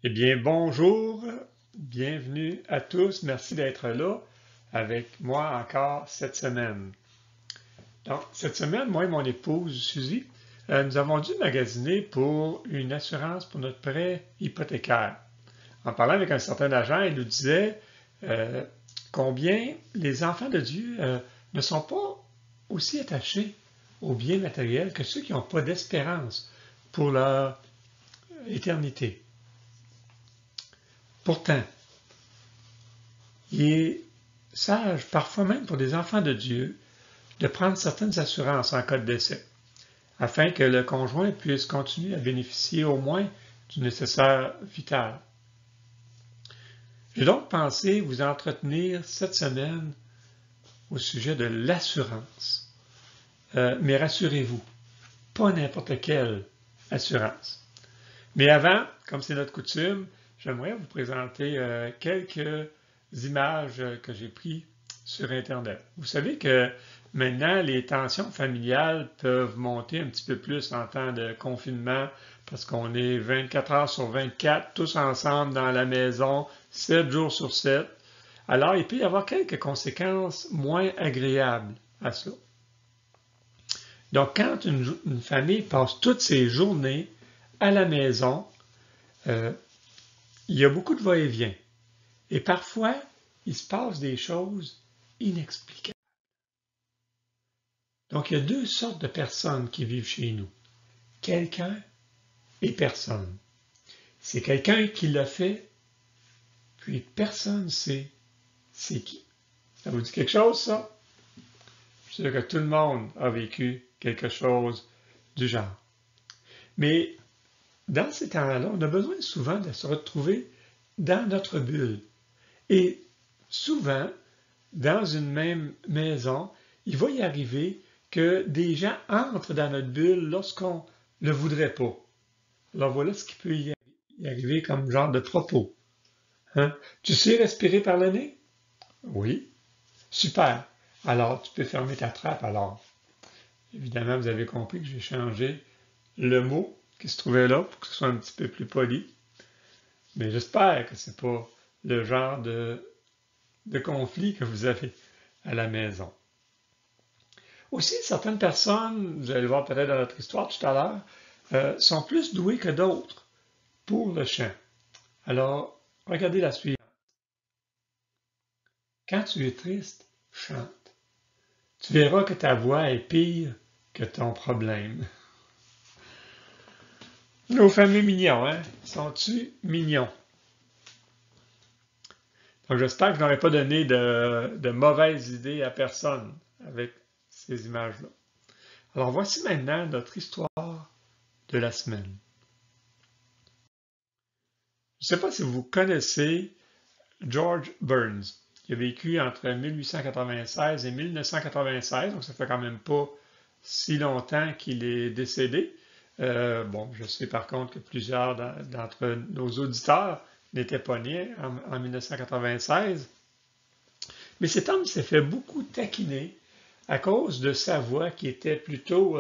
Eh bien, bonjour, bienvenue à tous. Merci d'être là avec moi encore cette semaine. Donc, cette semaine, moi et mon épouse Suzy, nous avons dû magasiner pour une assurance pour notre prêt hypothécaire. En parlant avec un certain agent, il nous disait euh, combien les enfants de Dieu ne sont pas aussi attachés aux biens matériels que ceux qui n'ont pas d'espérance pour leur éternité. Pourtant, il est sage, parfois même pour des enfants de Dieu, de prendre certaines assurances en cas de décès, afin que le conjoint puisse continuer à bénéficier au moins du nécessaire vital. J'ai donc pensé vous entretenir cette semaine au sujet de l'assurance. Mais rassurez-vous, pas n'importe quelle assurance. Mais avant, comme c'est notre coutume, j'aimerais vous présenter quelques images que j'ai prises sur Internet. Vous savez que maintenant, les tensions familiales peuvent monter un petit peu plus en temps de confinement parce qu'on est 24 heures sur 24, tous ensemble dans la maison, 7 jours sur 7. Alors, il peut y avoir quelques conséquences moins agréables à cela. Donc, quand une famille passe toutes ses journées à la maison, il y a beaucoup de va-et-vient. Et parfois, il se passe des choses inexplicables. Donc, il y a deux sortes de personnes qui vivent chez nous. Quelqu'un et personne. C'est quelqu'un qui l'a fait, puis personne ne sait c'est qui. Ça vous dit quelque chose, ça? Je suis sûr que tout le monde a vécu quelque chose du genre. Mais dans ces temps-là, on a besoin souvent de se retrouver dans notre bulle. Et souvent, dans une même maison, il va y arriver que des gens entrent dans notre bulle lorsqu'on ne le voudrait pas. Alors voilà ce qui peut y arriver comme genre de propos. Hein? Tu sais respirer par le nez? Oui. Super. Alors, tu peux fermer ta trappe alors. Évidemment, vous avez compris que j'ai changé le mot qui se trouvait là pour que ce soit un petit peu plus poli. Mais j'espère que ce n'est pas le genre de conflit que vous avez à la maison. Aussi, certaines personnes, vous allez le voir peut-être dans notre histoire tout à l'heure, sont plus douées que d'autres pour le chant. Alors, regardez la suivante. Quand tu es triste, chante. Tu verras que ta voix est pire que ton problème. Nos fameux mignons, hein? Sont-tu mignons? Donc, j'espère que je n'aurai pas donné de mauvaises idées à personne avec ces images-là. Alors, voici maintenant notre histoire de la semaine. Je ne sais pas si vous connaissez George Burns. Il a vécu entre 1896 et 1996, donc ça fait quand même pas si longtemps qu'il est décédé. Bon, je sais par contre que plusieurs d'entre nos auditeurs n'étaient pas nés en 1996. Mais cet homme s'est fait beaucoup taquiner à cause de sa voix qui était plutôt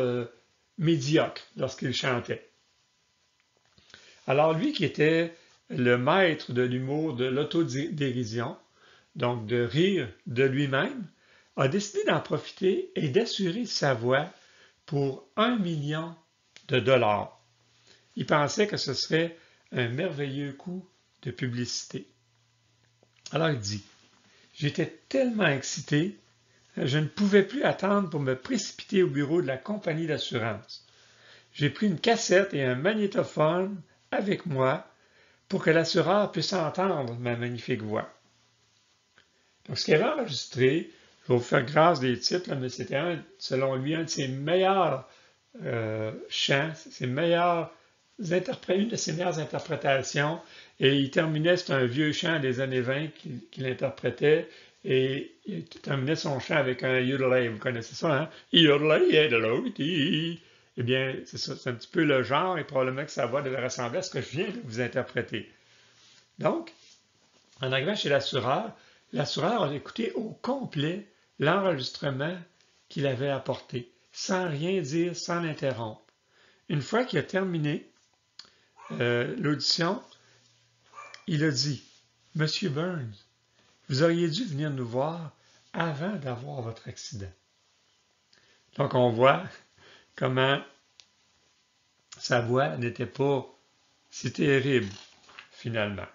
médiocre lorsqu'il chantait. Alors lui qui était le maître de l'humour de l'autodérision, donc de rire de lui-même, a décidé d'en profiter et d'assurer sa voix pour 1 million de dollars. Il pensait que ce serait un merveilleux coup de publicité. Alors il dit, j'étais tellement excité, je ne pouvais plus attendre pour me précipiter au bureau de la compagnie d'assurance. J'ai pris une cassette et un magnétophone avec moi pour que l'assureur puisse entendre ma magnifique voix. Donc, ce qu'il avait enregistré, je vais vous faire grâce des titres, là, mais c'était selon lui un de ses meilleurs chants, une de ses meilleures interprétations. Et il terminait, c'est un vieux chant des années 20 qu'il interprétait. Et il terminait son chant avec un yodelay. Vous connaissez ça, hein? Yodelay, eh bien, c'est ça, c'est un petit peu le genre et probablement que sa voix devait ressembler à ce que je viens de vous interpréter. Donc, en arrivant chez l'assureur a écouté au complet l'enregistrement qu'il avait apporté, sans rien dire, sans l'interrompre. Une fois qu'il a terminé l'audition, il a dit, « Monsieur Burns, vous auriez dû venir nous voir avant d'avoir votre accident. » Donc, on voit comment sa voix n'était pas si terrible, finalement.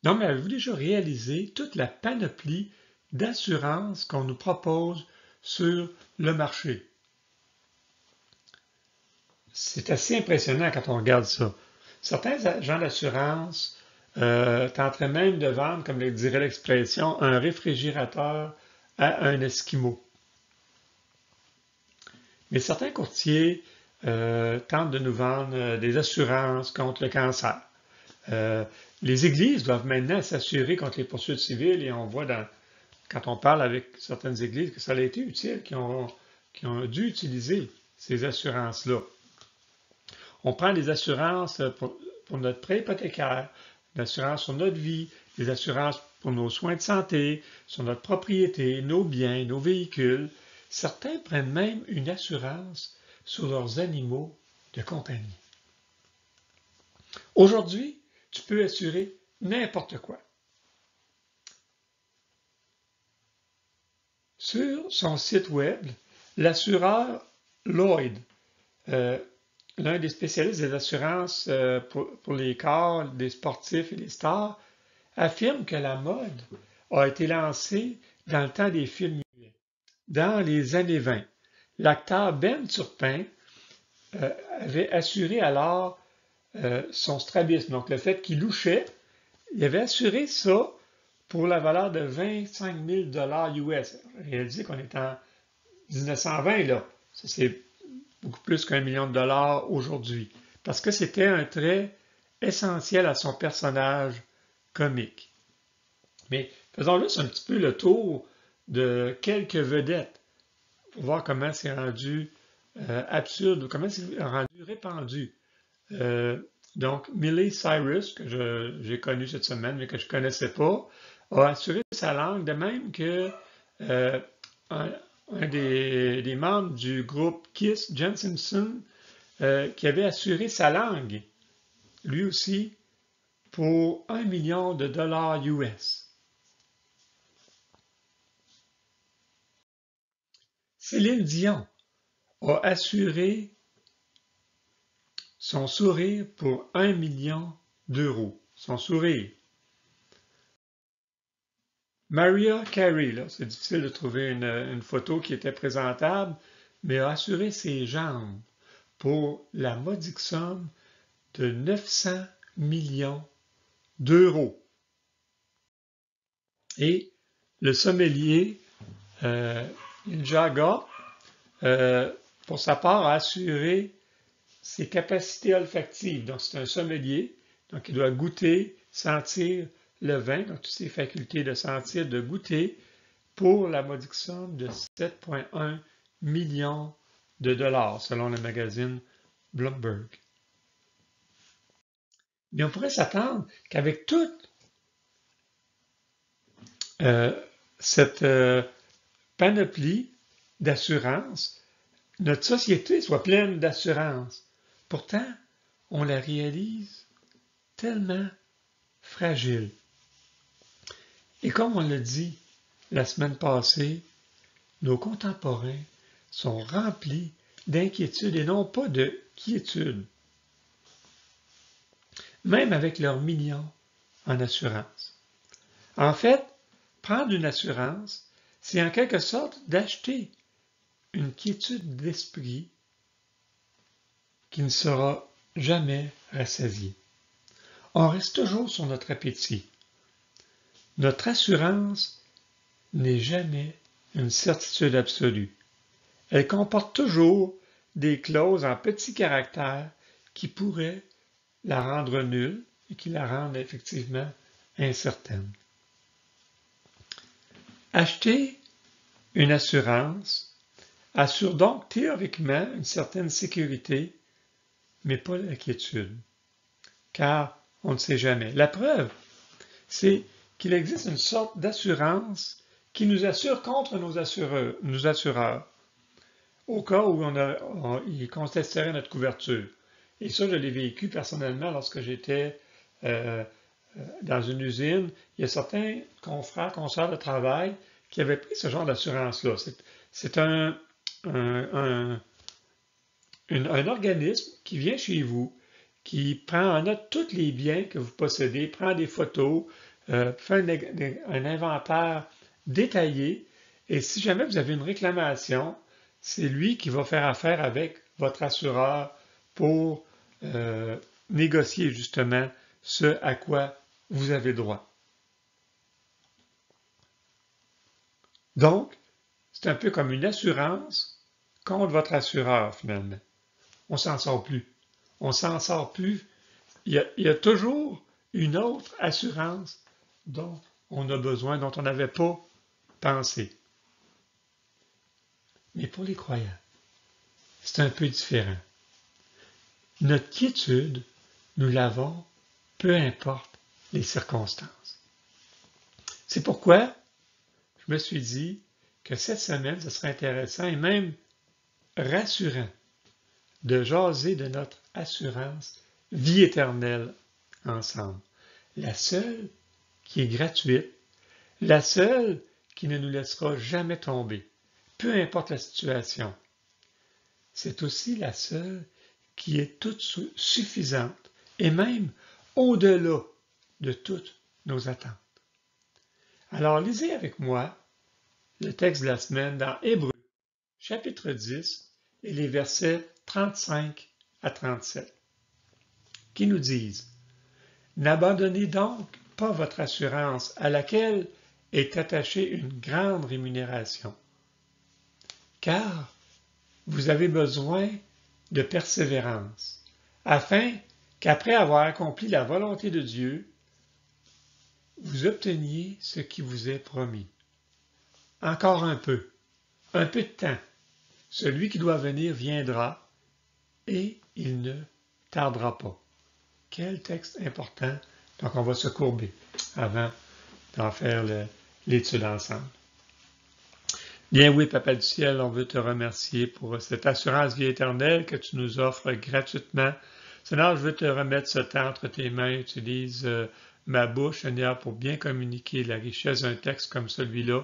Non, mais avez-vous déjà réalisé toute la panoplie d'assurances qu'on nous propose sur le marché? C'est assez impressionnant quand on regarde ça. Certains agents d'assurance tenteraient même de vendre, comme le dirait l'expression, un réfrigérateur à un Esquimau. Mais certains courtiers tentent de nous vendre des assurances contre le cancer. Les églises doivent maintenant s'assurer contre les poursuites civiles et on voit quand on parle avec certaines églises que ça a été utile, qui ont dû utiliser ces assurances-là. On prend des assurances pour notre prêt hypothécaire, des assurances sur notre vie, des assurances pour nos soins de santé, sur notre propriété, nos biens, nos véhicules. Certains prennent même une assurance sur leurs animaux de compagnie. Aujourd'hui, tu peux assurer n'importe quoi. Sur son site web, l'assureur Lloyd, l'un des spécialistes des assurances pour les corps, des sportifs et des stars, affirme que la mode a été lancée dans le temps des films muets. Dans les années 20, l'acteur Ben Turpin avait assuré alors son strabisme, donc le fait qu'il louchait, il avait assuré ça pour la valeur de 25 000 US. Réalisez qu'on est en 1920, là. Ça, c'est beaucoup plus qu'1 million de dollars aujourd'hui, parce que c'était un trait essentiel à son personnage comique. Mais faisons juste un petit peu le tour de quelques vedettes pour voir comment c'est rendu absurde, ou comment c'est rendu répandu. Donc, Miley Cyrus, que j'ai connu cette semaine, mais que je ne connaissais pas, a assuré sa langue, de même que un des membres du groupe Kiss, Jen Simpson, qui avait assuré sa langue, lui aussi, pour 1 million de dollars US. Céline Dion a assuré son sourire pour 1 million d'euros. Son sourire. Mariah Carey, là, c'est difficile de trouver une photo qui était présentable, mais a assuré ses jambes pour la modique somme de 900 millions d'euros. Et le sommelier Jaga, pour sa part, a assuré ses capacités olfactives. Donc, c'est un sommelier, donc il doit goûter, sentir le vin, donc toutes ses facultés de sentir, de goûter, pour la modique somme de 7,1 millions de dollars, selon le magazine Bloomberg. Mais on pourrait s'attendre qu'avec toute cette panoplie d'assurance, notre société soit pleine d'assurance. Pourtant, on la réalise tellement fragile. Et comme on l'a dit la semaine passée, nos contemporains sont remplis d'inquiétude et non pas de quiétude, même avec leurs millions en assurance. En fait, prendre une assurance, c'est en quelque sorte d'acheter une quiétude d'esprit qui ne sera jamais rassasiée. On reste toujours sur notre appétit. Notre assurance n'est jamais une certitude absolue. Elle comporte toujours des clauses en petits caractères qui pourraient la rendre nulle et qui la rendent effectivement incertaine. Acheter une assurance assure donc théoriquement une certaine sécurité, mais pas la quiétude, car on ne sait jamais. La preuve, c'est qu'il existe une sorte d'assurance qui nous assure contre nos assureurs, au cas où ils contesteraient notre couverture. Et ça, je l'ai vécu personnellement lorsque j'étais dans une usine. Il y a certains confrères, consoeurs de travail qui avaient pris ce genre d'assurance-là. C'est un organisme qui vient chez vous, qui prend en note tous les biens que vous possédez, prend des photos, fait un inventaire détaillé, et si jamais vous avez une réclamation, c'est lui qui va faire affaire avec votre assureur pour négocier justement ce à quoi vous avez droit. Donc, c'est un peu comme une assurance contre votre assureur finalement. On s'en sort plus. On s'en sort plus. Il y a toujours une autre assurance dont on a besoin, dont on n'avait pas pensé. Mais pour les croyants, c'est un peu différent. Notre quiétude, nous l'avons, peu importe les circonstances. C'est pourquoi je me suis dit que cette semaine, ce serait intéressant et même rassurant de jaser de notre assurance vie éternelle ensemble. La seule qui est gratuite, la seule qui ne nous laissera jamais tomber, peu importe la situation. C'est aussi la seule qui est toute suffisante et même au-delà de toutes nos attentes. Alors, lisez avec moi le texte de la semaine dans Hébreux, chapitre 10, et les versets 35 à 37, qui nous disent « N'abandonnez donc pas votre assurance à laquelle est attachée une grande rémunération, car vous avez besoin de persévérance, afin qu'après avoir accompli la volonté de Dieu, vous obteniez ce qui vous est promis. Encore un peu de temps. Celui qui doit venir viendra et il ne tardera pas. » Quel texte important. Donc, on va se courber avant d'en faire l'étude ensemble. Bien oui, Papa du ciel, on veut te remercier pour cette assurance vie éternelle que tu nous offres gratuitement. Seigneur, je veux te remettre ce temps entre tes mains. Utilise ma bouche, Seigneur, pour bien communiquer la richesse d'un texte comme celui-là,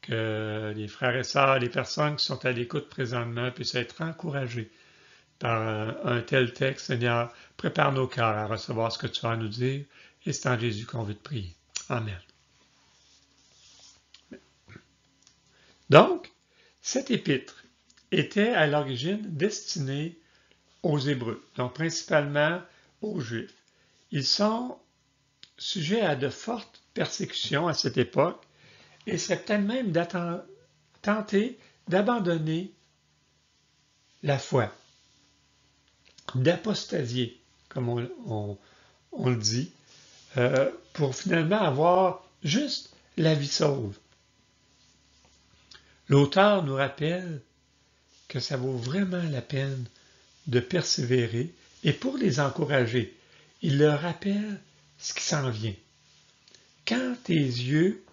que les frères et sœurs, les personnes qui sont à l'écoute présentement puissent être encouragées par un tel texte. Seigneur, prépare nos cœurs à recevoir ce que tu as à nous dire, et c'est en Jésus qu'on veut te prier. Amen. Donc, cet épître était à l'origine destiné aux Hébreux, donc principalement aux Juifs. Ils sont sujets à de fortes persécutions à cette époque, et c'est peut-être même tenter d'abandonner la foi, d'apostasier, comme on le dit, pour finalement avoir juste la vie sauve. L'auteur nous rappelle que ça vaut vraiment la peine de persévérer, et pour les encourager, il leur rappelle ce qui s'en vient. Quand tes yeux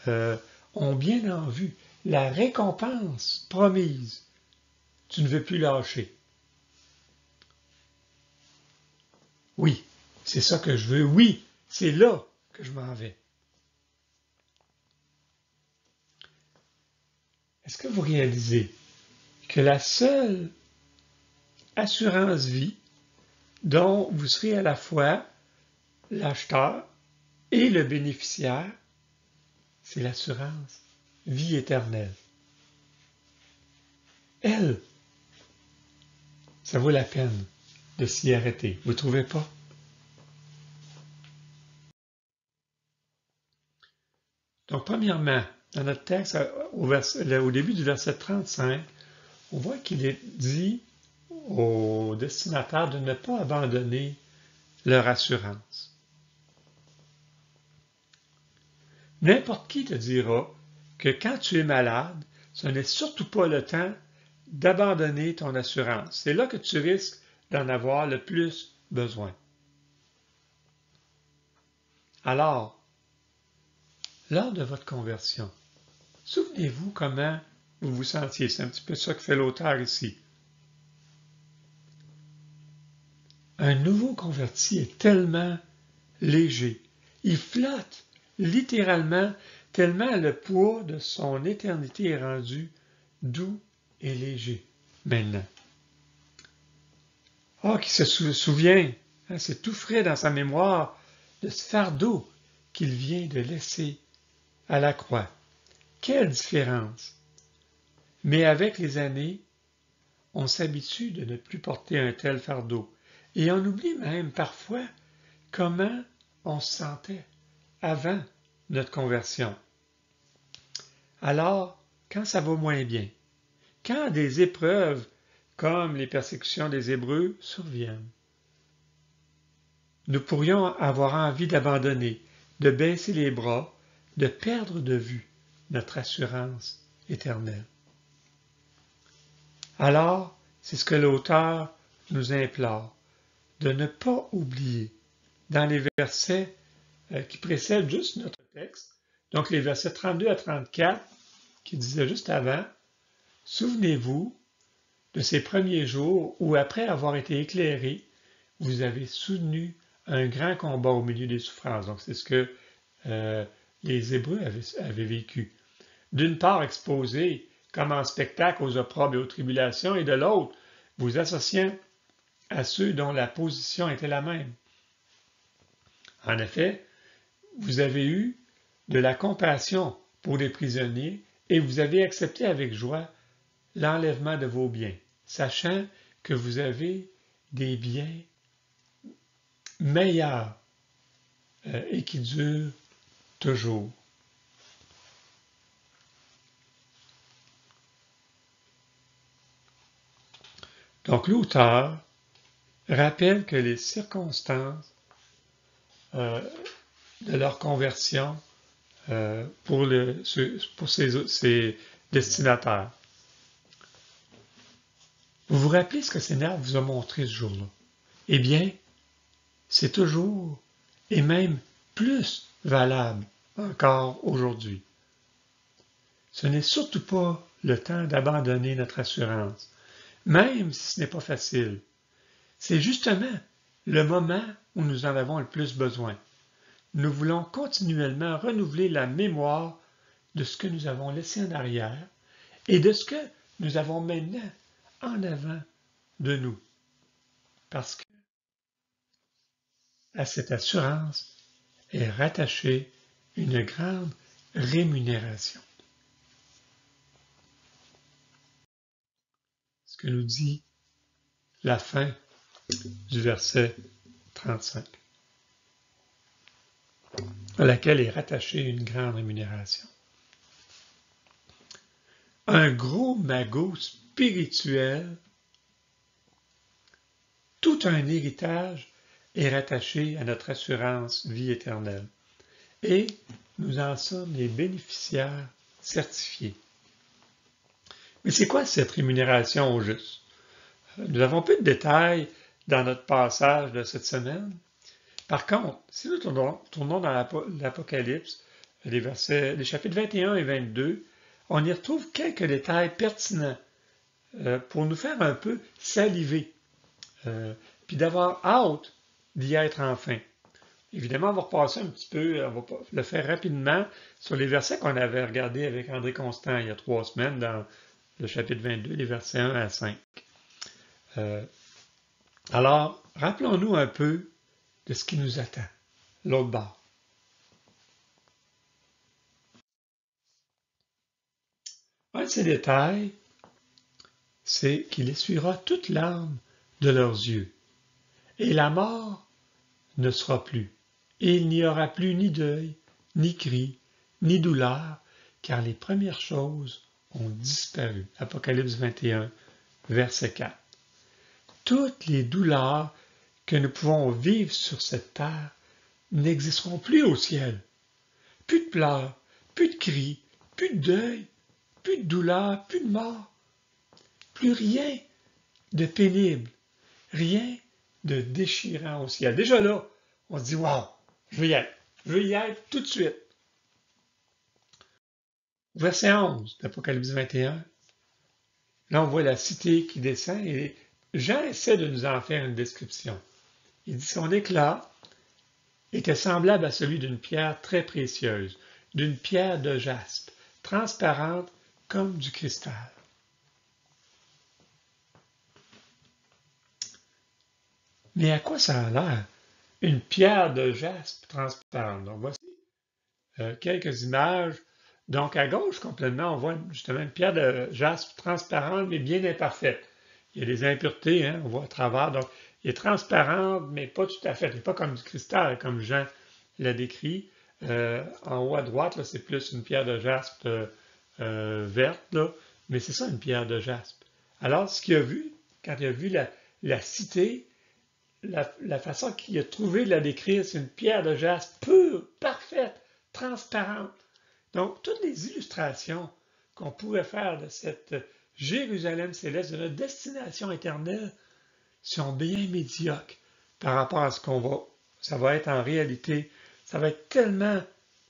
ont bien en vue la récompense promise, tu ne veux plus lâcher. Oui, c'est ça que je veux. Oui, c'est là que je m'en vais. Est-ce que vous réalisez que la seule assurance vie dont vous serez à la fois l'acheteur et le bénéficiaire, c'est l'assurance vie éternelle. Elle, ça vaut la peine de s'y arrêter. Vous ne trouvez pas? Donc, premièrement, dans notre texte, au début du verset 35, on voit qu'il est dit aux destinataires de ne pas abandonner leur assurance. N'importe qui te dira que quand tu es malade, ce n'est surtout pas le temps d'abandonner ton assurance. C'est là que tu risques d'en avoir le plus besoin. Alors, lors de votre conversion, souvenez-vous comment vous vous sentiez. C'est un petit peu ça que fait l'auteur ici. Un nouveau converti est tellement léger. Il flotte littéralement tellement le poids de son éternité est rendu doux et léger maintenant. Ah, qui se souvient, hein, c'est tout frais dans sa mémoire de ce fardeau qu'il vient de laisser à la croix. Quelle différence! Mais avec les années, on s'habitue de ne plus porter un tel fardeau. Et on oublie même parfois comment on se sentait avant notre conversion. Alors, quand ça va moins bien, quand des épreuves comme les persécutions des Hébreux surviennent, nous pourrions avoir envie d'abandonner, de baisser les bras, de perdre de vue notre assurance éternelle. Alors, c'est ce que l'auteur nous implore, de ne pas oublier dans les versets qui précèdent juste notre texte, donc les versets 32 à 34, qui disaient juste avant, « Souvenez-vous de ces premiers jours où, après avoir été éclairés, vous avez soutenu un grand combat au milieu des souffrances. » Donc c'est ce que les Hébreux avaient vécu. D'une part, exposés comme en spectacle aux opprobes et aux tribulations, et de l'autre, vous associant à ceux dont la position était la même. En effet, vous avez eu de la compassion pour les prisonniers et vous avez accepté avec joie l'enlèvement de vos biens, sachant que vous avez des biens meilleurs et qui durent toujours. Donc l'auteur rappelle que les circonstances de leur conversion pour ses destinataires. Vous vous rappelez ce que Seigneur vous a montré ce jour-là? Eh bien, c'est toujours et même plus valable encore aujourd'hui. Ce n'est surtout pas le temps d'abandonner notre assurance, même si ce n'est pas facile. C'est justement le moment où nous en avons le plus besoin. Nous voulons continuellement renouveler la mémoire de ce que nous avons laissé en arrière et de ce que nous avons maintenant en avant de nous. Parce que à cette assurance est rattachée une grande rémunération. Ce que nous dit la fin du verset 35, à laquelle est rattachée une grande rémunération. Un gros magot spirituel, tout un héritage est rattaché à notre assurance vie éternelle. Et nous en sommes les bénéficiaires certifiés. Mais c'est quoi cette rémunération au juste? Nous avons peu de détails dans notre passage de cette semaine. Par contre, si nous tournons dans l'Apocalypse, les chapitres 21 et 22, on y retrouve quelques détails pertinents pour nous faire un peu saliver, puis d'avoir hâte d'y être enfin. Évidemment, on va repasser un petit peu, on va le faire rapidement sur les versets qu'on avait regardés avec André Constant il y a 3 semaines dans le chapitre 22, les versets 1 à 5. Alors, rappelons-nous un peu de ce qui nous attend, l'autre bord. Un de ces détails, c'est qu'il essuiera toute larme de leurs yeux, et la mort ne sera plus, et il n'y aura plus ni deuil, ni cri, ni douleur, car les premières choses ont disparu. Apocalypse 21, verset 4. Toutes les douleurs que nous pouvons vivre sur cette terre n'existeront plus au ciel. Plus de pleurs, plus de cris, plus de deuil, plus de douleur, plus de mort. Plus rien de pénible, rien de déchirant au ciel. Déjà là, on se dit, waouh, je veux y être tout de suite. Verset 11 d'Apocalypse 21, là on voit la cité qui descend et Jean essaie de nous en faire une description. Il dit son éclat était semblable à celui d'une pierre très précieuse, d'une pierre de jaspe, transparente comme du cristal. Mais à quoi ça a l'air? Une pierre de jaspe transparente. Donc voici quelques images. Donc à gauche, complètement, on voit justement une pierre de jaspe transparente, mais bien imparfaite. Il y a des impuretés, hein, on voit à travers. Donc, il est transparente, mais pas tout à fait. Il n'est pas comme du cristal, comme Jean l'a décrit. En haut à droite, c'est plus une pierre de jaspe verte, là, mais c'est ça une pierre de jaspe. Alors, ce qu'il a vu, quand il a vu la cité, la façon qu'il a trouvé de la décrire, c'est une pierre de jaspe pure, parfaite, transparente. Donc, toutes les illustrations qu'on pourrait faire de cette Jérusalem céleste, de notre destination éternelle, sont bien médiocres par rapport à ça va être en réalité. Ça va être tellement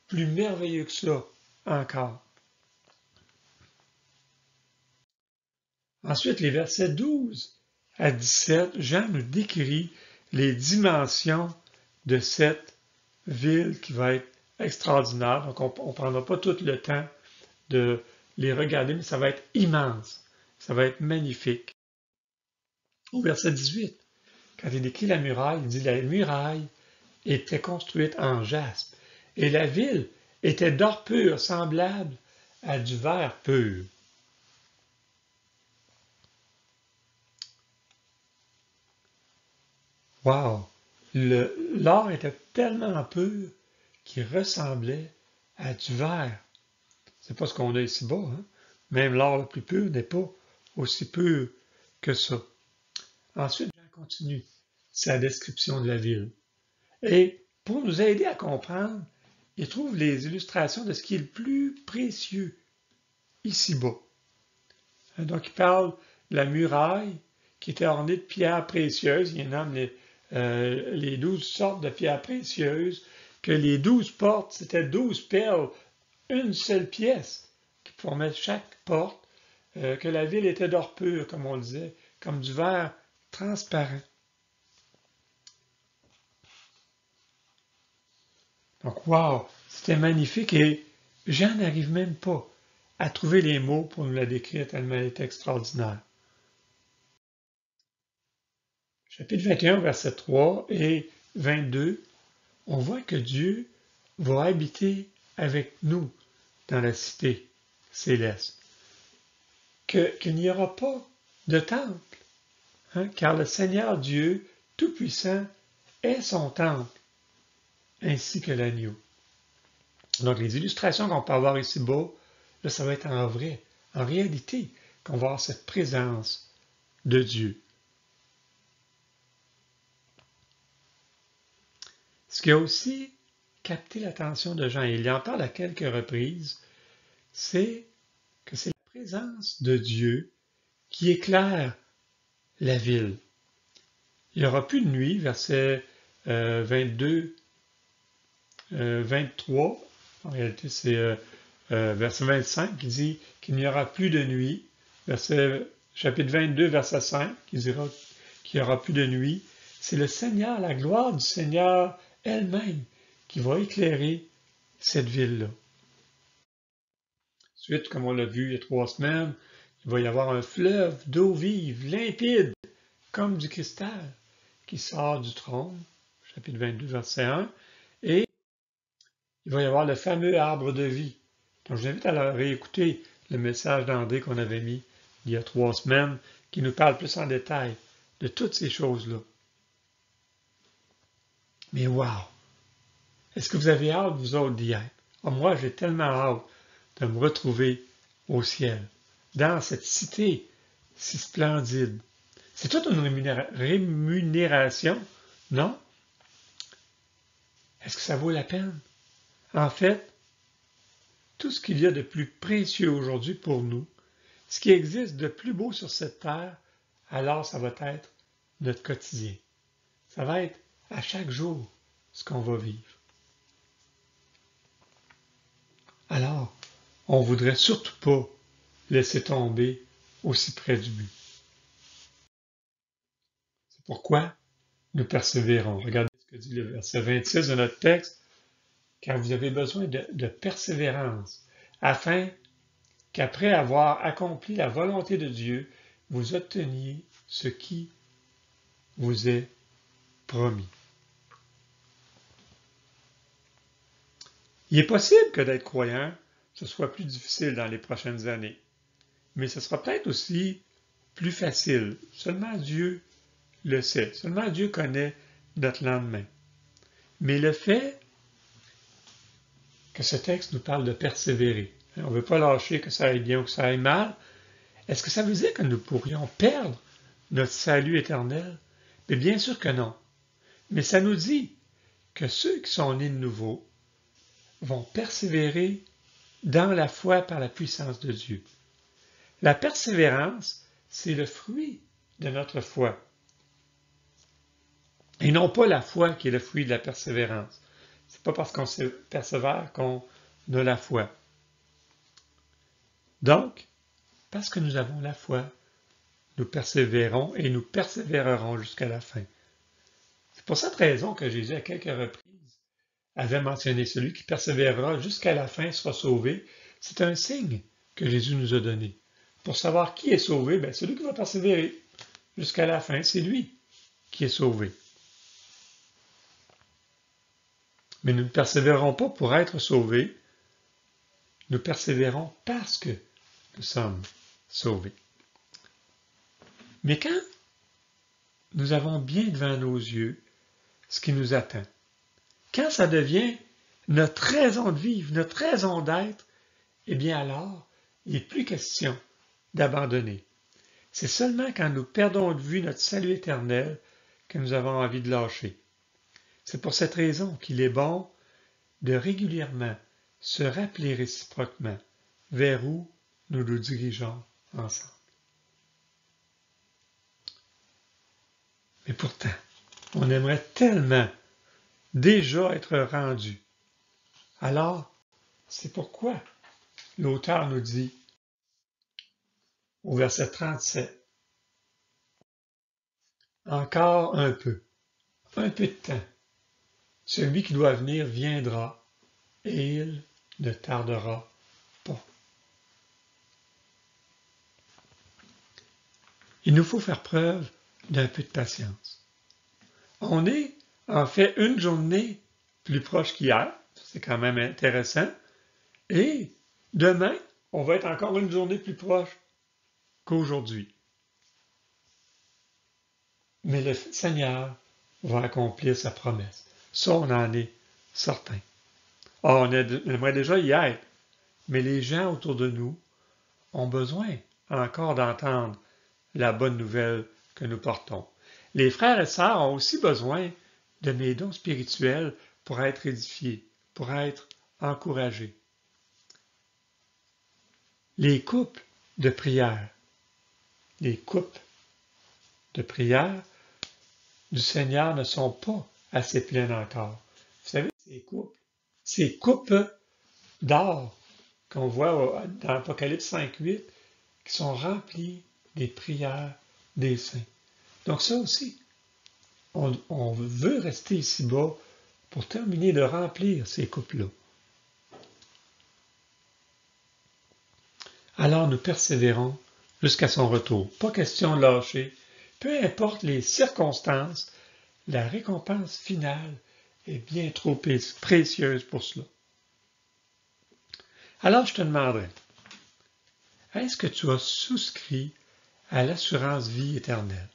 plus merveilleux que ça encore. Ensuite, les versets 12 à 17, Jean nous décrit les dimensions de cette ville qui va être extraordinaire. Donc, on ne prendra pas tout le temps de les regarder, mais ça va être immense. Ça va être magnifique. Au verset 18, quand il décrit la muraille, il dit la muraille était construite en jaspe et la ville était d'or pur, semblable à du verre pur. Wow! L'or était tellement pur qu'il ressemblait à du verre. C'est pas ce qu'on a ici-bas, hein? Même l'or le plus pur n'est pas aussi pur que ça. Ensuite, Jean continue sa description de la ville. Et pour nous aider à comprendre, il trouve les illustrations de ce qui est le plus précieux ici-bas. Donc, il parle de la muraille qui était ornée de pierres précieuses. Il nomme les 12 sortes de pierres précieuses, que les 12 portes, c'était 12 perles, une seule pièce qui formait chaque porte, que la ville était d'or pur, comme on le disait, comme du verre transparent. Donc, wow, c'était magnifique et Jean n'arrive même pas à trouver les mots pour nous la décrire tellement elle est extraordinaire. Chapitre 21, verset 3 et 22, on voit que Dieu va habiter avec nous dans la cité céleste. Qu'il n'y aura pas de temple, hein, car le Seigneur Dieu Tout-Puissant est son temple, ainsi que l'agneau. Donc les illustrations qu'on peut avoir ici-bas, là, ça va être en vrai, en réalité, qu'on va avoir cette présence de Dieu. Ce qui a aussi capté l'attention de Jean, et il en parle à quelques reprises, c'est que c'est la présence de Dieu qui éclaire la ville. Il n'y aura plus de nuit, verset 22, 23, en réalité c'est verset 25 qui dit qu'il n'y aura plus de nuit, chapitre 22, verset 5, qui dira qu'il n'y aura plus de nuit. C'est le Seigneur, la gloire du Seigneur elle-même qui va éclairer cette ville-là. Ensuite, comme on l'a vu il y a 3 semaines, il va y avoir un fleuve d'eau vive, limpide, comme du cristal, qui sort du trône, chapitre 22, verset 1, et il va y avoir le fameux arbre de vie. Donc, je vous invite à réécouter le message d'André qu'on avait mis il y a 3 semaines, qui nous parle plus en détail de toutes ces choses-là. Mais wow! Est-ce que vous avez hâte, vous autres, d'y être? Moi, j'ai tellement hâte de me retrouver au ciel, dans cette cité si splendide. C'est toute une rémunération, non? Est-ce que ça vaut la peine? En fait, tout ce qu'il y a de plus précieux aujourd'hui pour nous, ce qui existe de plus beau sur cette terre, alors ça va être notre quotidien. Ça va être à chaque jour ce qu'on va vivre. Alors, on ne voudrait surtout pas laisser tomber aussi près du but. C'est pourquoi nous persévérons. Regardez ce que dit le verset 26 de notre texte. Car vous avez besoin de persévérance, afin qu'après avoir accompli la volonté de Dieu, vous obteniez ce qui vous est promis. Il est possible que d'être croyant, ce soit plus difficile dans les prochaines années, mais ce sera peut-être aussi plus facile. Seulement Dieu le sait, seulement Dieu connaît notre lendemain. Mais le fait que ce texte nous parle de persévérer, on ne veut pas lâcher que ça aille bien ou que ça aille mal, est-ce que ça veut dire que nous pourrions perdre notre salut éternel? Mais bien sûr que non. Mais ça nous dit que ceux qui sont nés de nouveau vont persévérer dans la foi par la puissance de Dieu. La persévérance, c'est le fruit de notre foi. Et non pas la foi qui est le fruit de la persévérance. C'est pas parce qu'on persévère qu'on a la foi. Donc, parce que nous avons la foi, nous persévérons et nous persévérerons jusqu'à la fin. C'est pour cette raison que Jésus, à quelques reprises, avait mentionné celui qui persévérera jusqu'à la fin sera sauvé. C'est un signe que Jésus nous a donné. Pour savoir qui est sauvé, celui qui va persévérer jusqu'à la fin, c'est lui qui est sauvé. Mais nous ne persévérons pas pour être sauvés, nous persévérons parce que nous sommes sauvés. Mais quand nous avons bien devant nos yeux ce qui nous attend, quand ça devient notre raison de vivre, notre raison d'être, eh bien alors, il n'est plus question d'abandonner. C'est seulement quand nous perdons de vue notre salut éternel que nous avons envie de lâcher. C'est pour cette raison qu'il est bon de régulièrement se rappeler réciproquement vers où nous nous dirigeons ensemble. Mais pourtant, on aimerait tellement déjà être rendu. Alors, c'est pourquoi l'auteur nous dit au verset 37, encore un peu de temps. Celui qui doit venir viendra et il ne tardera pas. Il nous faut faire preuve d'un peu de patience. On est en fait une journée plus proche qu'hier, c'est quand même intéressant, et demain, on va être encore une journée plus proche qu'aujourd'hui. Mais le Seigneur va accomplir sa promesse. Ça, on en est certain. On aimerait déjà y être, mais les gens autour de nous ont besoin encore d'entendre la bonne nouvelle que nous portons. Les frères et sœurs ont aussi besoin de mes dons spirituels pour être édifiés, pour être encouragés. Les couples de prière du Seigneur ne sont pas assez pleines encore. Vous savez, ces coupes d'or qu'on voit dans Apocalypse 5:8, qui sont remplies des prières des saints. Donc ça aussi, on veut rester ici-bas pour terminer de remplir ces coupes-là. Alors nous persévérons jusqu'à son retour. Pas question de lâcher. Peu importe les circonstances, la récompense finale est bien trop précieuse pour cela. Alors je te demanderai, est-ce que tu as souscrit à l'assurance vie éternelle?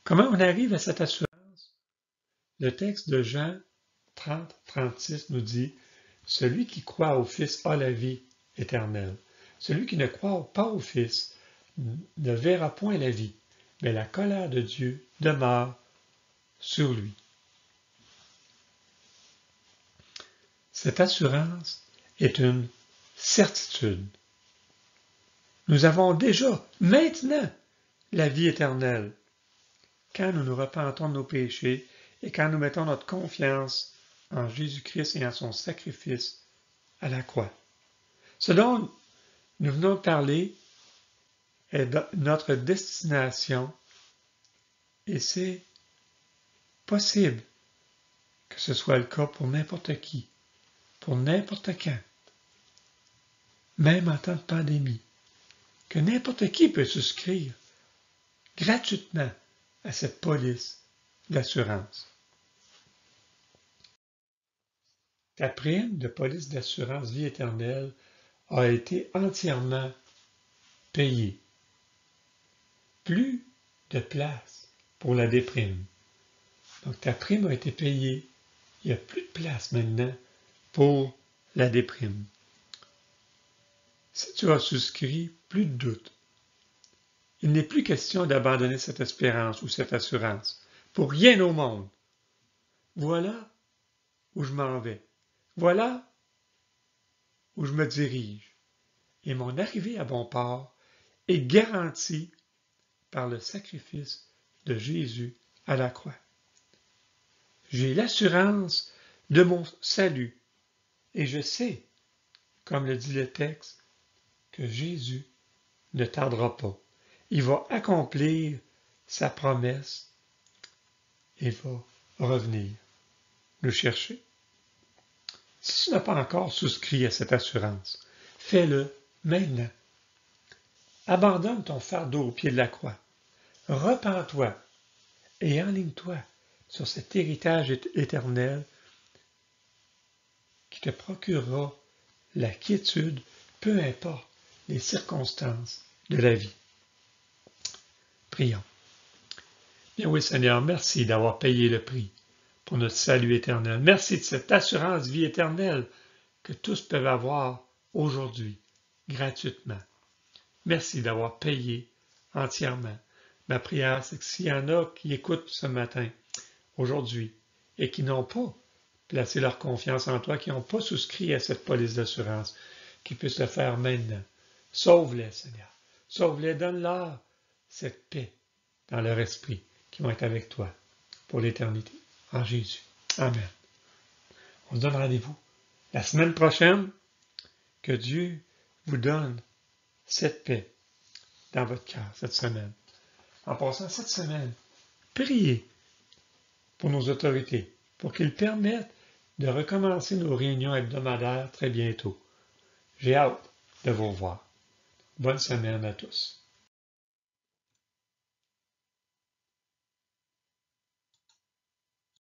Comment on arrive à cette assurance? Le texte de Jean 30:36 nous dit « Celui qui croit au Fils a la vie éternelle. Celui qui ne croit pas au Fils ne verra point la vie, mais la colère de Dieu demeure sur lui. » Cette assurance est une certitude. Nous avons déjà, maintenant, la vie éternelle quand nous nous repentons de nos péchés et quand nous mettons notre confiance en Jésus-Christ et en son sacrifice à la croix. Ce dont nous venons de parler est notre destination et c'est possible que ce soit le cas pour n'importe qui, pour n'importe quand, même en temps de pandémie, que n'importe qui peut souscrire gratuitement à cette police d'assurance. Ta prime de police d'assurance vie éternelle a été entièrement payée. Plus de place pour la déprime. Donc ta prime a été payée. Il n'y a plus de place maintenant pour la déprime. Si tu as souscrit, plus de doute. Il n'est plus question d'abandonner cette espérance ou cette assurance. Pour rien au monde. Voilà où je m'en vais. Voilà où je me dirige. Et mon arrivée à bon port est garantie par le sacrifice de Jésus à la croix. J'ai l'assurance de mon salut et je sais, comme le dit le texte, que Jésus ne tardera pas. Il va accomplir sa promesse et va revenir nous chercher. Si tu n'as pas encore souscrit à cette assurance, fais-le maintenant. Abandonne ton fardeau au pied de la croix. Repens-toi et enligne-toi sur cet héritage éternel qui te procurera la quiétude, peu importe les circonstances de la vie. Prions. Bien oui, Seigneur, merci d'avoir payé le prix pour notre salut éternel. Merci de cette assurance vie éternelle que tous peuvent avoir aujourd'hui, gratuitement. Merci d'avoir payé entièrement. Ma prière, c'est que s'il y en a qui écoutent ce matin, aujourd'hui, et qui n'ont pas placé leur confiance en toi, qui n'ont pas souscrit à cette police d'assurance, qu'ils puissent le faire maintenant. Sauve-les, Seigneur. Sauve-les, donne-leur cette paix dans leur esprit, qui vont être avec toi pour l'éternité. En Jésus. Amen. On se donne rendez-vous la semaine prochaine. Que Dieu vous donne cette paix dans votre cœur cette semaine. En passant cette semaine, priez pour nos autorités, pour qu'ils permettent de recommencer nos réunions hebdomadaires très bientôt. J'ai hâte de vous revoir. Bonne semaine à tous.